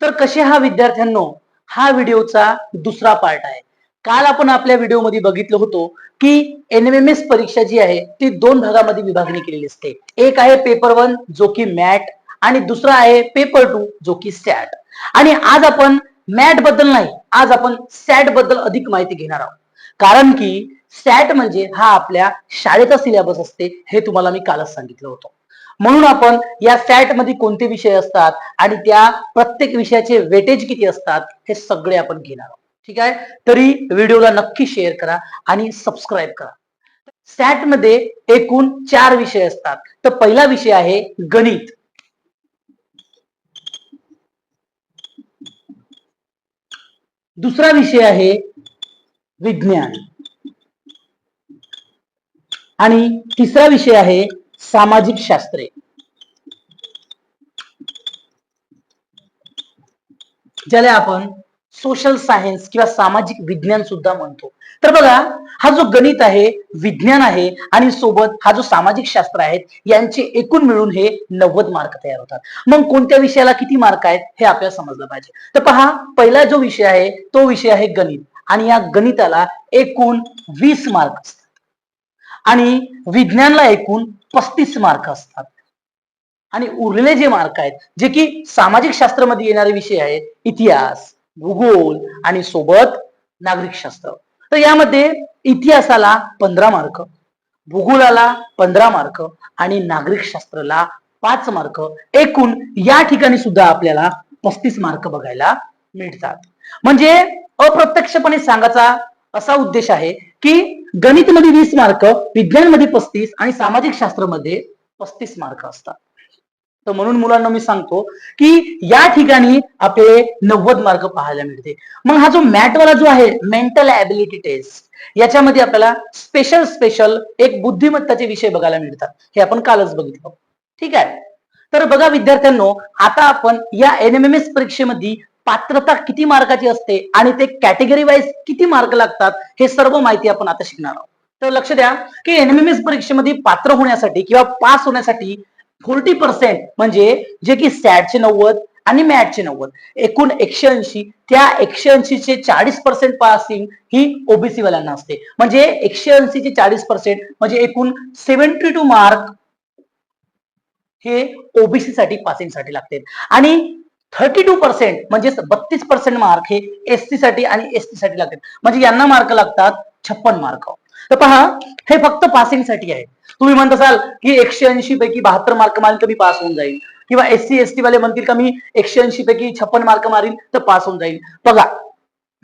तर कसे हा विद्यार्थ्यांनो, हा व्हिडिओचा दुसरा पार्ट आहे. काल आपण आपल्या व्हिडिओमध्ये बघितलं होतो की एनएमएमएस परीक्षा जी आहे ती दोन भागामध्ये विभागणी केलेली असते. एक आहे पेपर 1 जो की मॅट आणि दुसरा आहे पेपर 2 जो की सॅट. आणि आज आपण मॅट बद्दल नाही, आज आपण सॅट बद्दल अधिक माहिती घेणार आहोत. कारण की सॅट म्हणजे हा आपल्या शाळेचा सिलेबस असते, हे तुम्हाला मी कालच सांगितलं होतं. म्हणून आपण या सॅट मध्ये कोणते विषय असतात आणि त्या प्रत्येक विषयाचे वेटेज किती असतात हे सगळे आपण घेणार आहोत. ठीक आहे, तरी व्हिडिओला नक्की शेअर करा आणि सबस्क्राईब करा. सॅट मध्ये एकूण 4 विषय असतात. तर पहिला विषय आहे गणित, दुसरा विषय आहे विज्ञान आणि तिसरा विषय आहे सामाजिक शास्त्रे, ज्याला आपण सोशल सायन्स किंवा सामाजिक विज्ञान सुद्धा म्हणतो. तर बघा, हा जो गणित आहे, विज्ञान आहे आणि सोबत हा जो सामाजिक शास्त्र आहे, यांचे एकूण मिळून हे 90 मार्क तयार होतात. मग कोणत्या विषयाला किती मार्क आहेत हे आपल्याला समजलं पाहिजे. तर पहा, पहिला जो विषय आहे तो विषय आहे गणित आणि या गणिताला एकूण 20 मार्क असतात आणि विज्ञानला एकूण 35 मार्क असतात. आणि उरलेले जे मार्क आहेत जे की सामाजिक शास्त्रामध्ये येणारे विषय आहेत, इतिहास, भूगोल आणि सोबत नागरिक शास्त्र. तर यामध्ये इतिहासाला 15 मार्क, भूगोलाला 15 मार्क आणि नागरिक शास्त्राला 5 मार्क, एकूण या ठिकाणी सुद्धा आपल्याला 35 मार्क बघायला मिळतात. म्हणजे अप्रत्यक्षपणे सांगायचा असा उद्देश आहे की गणित मध्ये 20 मार्क, विज्ञान मध्ये 35 आणि सामाजिक शास्त्रामध्ये 35 मार्क असतात. तर म्हणून मुलांना मी सांगतो की या ठिकाणी आपले 90 मार्क पाहायला मिळते. मग हा जो मॅट वाला जो आहे, मेंटल ॲबिलिटी टेस्ट, याच्यामध्ये आपल्याला स्पेशल एक बुद्धिमत्ताचे विषय बघायला मिळतात. हे आपण कालच बघितलं. ठीक आहे, तर बघा विद्यार्थ्यांनो, आता आपण या एनएमएमएस परीक्षेमध्ये पात्रता किती मार्काची असते आणि ते कॅटेगरी वाईज किती मार्क लागतात हे सर्व माहिती आपण आता शिकणार आहोत. तर लक्ष द्या की एनएमएमएस परीक्षेमध्ये पात्र होण्यासाठी किंवा पास होण्यासाठी 40% म्हणजे जे की सॅटचे 90 आणि मॅटचे 90, एकूण 180, त्या 180 चे 40% पासिंग ही ओबीसी वाल्यांना असते. म्हणजे 180 चे 40% म्हणजे एकूण 72 मार्क हे ओबीसी साठी पासिंग साठी लागते आणि 32% म्हणजे 32% मार्क हे एससी साठी आणि एसटी साठी लागतात. म्हणजे यांना मार्क लागतात 56 मार्क. तर पहा, हे फक्त पासिंग साठी आहे. तुम्ही म्हणत असाल की 180 पैकी 72 मार्क मारेल तर मी पास होऊन जाईल, किंवा एससी एसटी वाले म्हणतील का मी 180 पैकी 56 मार्क मारील तर पास होऊन जाईल. बघा,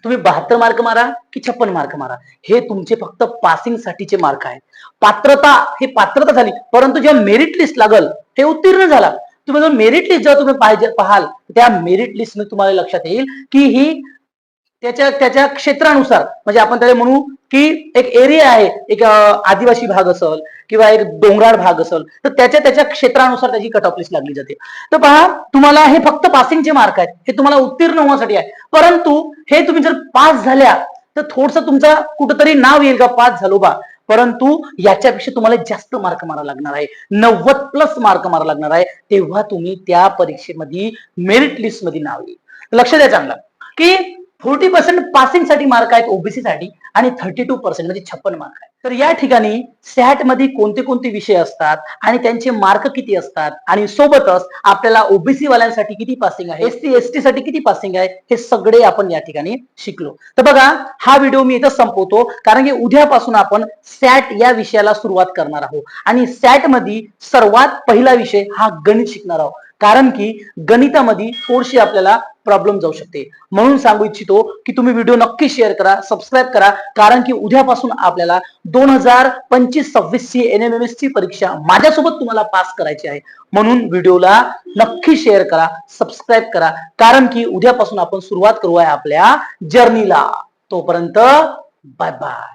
तुम्ही 72 मार्क मारा की 56 मार्क मारा, हे तुमचे फक्त पासिंग साठीचे मार्क आहेत. पात्रता हे पात्रता झाली, परंतु जेव्हा मेरिट लिस्ट लागल हे उत्तीर्ण झाला, तुम्ही जर मेरिट लिस्ट जेव्हा तुम्ही पाहिजे पाहाल, त्या मेरिट लिस्ट मध्ये तुम्हाला लक्षात येईल की ही त्याच्या क्षेत्रानुसार, म्हणजे आपण त्याला म्हणू की एक एरिया आहे, एक आदिवासी भाग असेल किंवा एक डोंगराळ भाग असेल, तर त्याच्या क्षेत्रानुसार त्याची कट ऑफ लिस्ट लागली जाते. तर पहा, तुम्हाला हे फक्त पासिंगचे मार्क आहेत, हे तुम्हाला उत्तीर्ण होण्यासाठी आहे. परंतु हे तुम्ही जर पास झाल्या तर थोडस तुमचं कुठंतरी नाव येईल का पास झालो बा, परंतु याच्यापेक्षा तुम्हाला जास्त मार्क मारा लागणार आहे, 90+ मार्क मारा लागणार आहे, तेव्हा तुम्ही त्या परीक्षेमध्ये मेरिट लिस्ट मध्ये नाव येईल. लक्ष द्या चांगलं की 40% पासिंग साठी मार्क आहेत ओबीसी साठी आणि 32% म्हणजे 56 मार्क आहेत. तर या ठिकाणी सॅट मध्ये कोणते कोणते विषय असतात आणि त्यांचे मार्क किती असतात आणि सोबतच आपल्याला ओबीसी वाल्यांसाठी किती पासिंग आहे, एससी एसटी साठी किती पासिंग आहे, हे सगळे आपण या ठिकाणी शिकलो. तर बघा, हा व्हिडिओ मी इथं संपवतो, कारण की उद्यापासून आपण सॅट या विषयाला सुरुवात करणार आहोत आणि सॅट मध्ये सर्वात पहिला विषय हा गणित शिकणार आहोत. कारण की गणितामध्ये थोडीशी आपल्याला प्रॉब्लेम जाऊ शकते. म्हणून सांगू इच्छितो की तुम्ही व्हिडिओ नक्की शेअर करा, सबस्क्राईब करा, कारण की उद्यापासून आपल्याला 2025-26 ची एनएमएमएस ची परीक्षा माझ्यासोबत तुम्हाला पास करायची आहे. म्हणून व्हिडिओला नक्की शेअर करा, सबस्क्राईब करा, कारण की उद्यापासून आपण सुरुवात करू आहे आपल्या जर्नीला. तोपर्यंत बाय बाय.